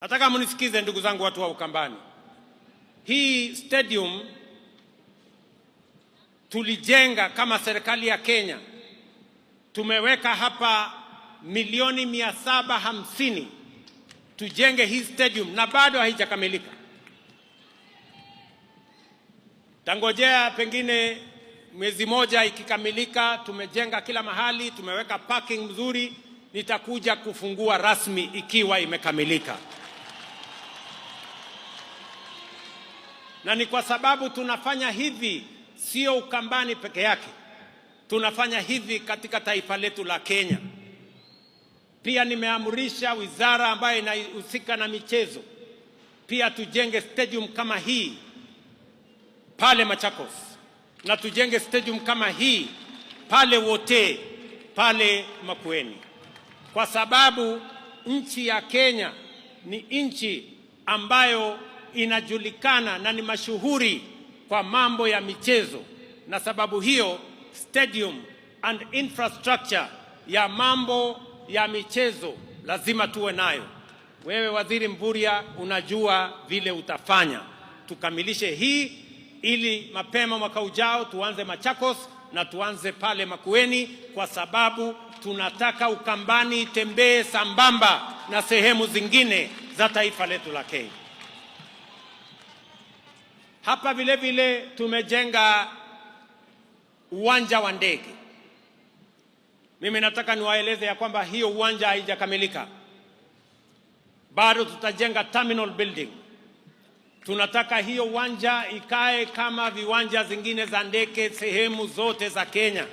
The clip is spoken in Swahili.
Nataka mnisikize ndugu zangu watu wa Ukambani. Hii stadium tulijenga kama serikali ya Kenya. Tumeweka hapa milioni 750 tujenge hii stadium na bado haijakamilika. Tangojea pengine mwezi moja ikikamilika, tumejenga kila mahali, tumeweka parking mzuri, nitakuja kufungua rasmi ikiwa imekamilika. Na ni kwa sababu tunafanya hivi sio Ukambani peke yake. Tunafanya hivi katika taifa letu la Kenya. Pia nimeamrisha wizara ambayo inahusika na michezo pia tujenge stadium kama hii pale Machakos, na tujenge stadium kama hii pale Wote, pale Makueni, kwa sababu nchi ya Kenya ni nchi ambayo inajulikana na ni mashuhuri kwa mambo ya michezo, na sababu hiyo stadium and infrastructure ya mambo ya michezo lazima tuwe nayo. Wewe Waziri Mvurya, unajua vile utafanya tukamilishe hii ili mapema mwaka ujao tuanze Machakos na tuanze pale Makueni, kwa sababu tunataka Ukambani tembee sambamba na sehemu zingine za taifa letu la Kenya. Hapa vile vile tumejenga uwanja wa ndege. Mimi nataka niwaeleze ya kwamba hiyo uwanja haijakamilika. Bado tutajenga terminal building. Tunataka hiyo uwanja ikae kama viwanja zingine za ndege sehemu zote za Kenya.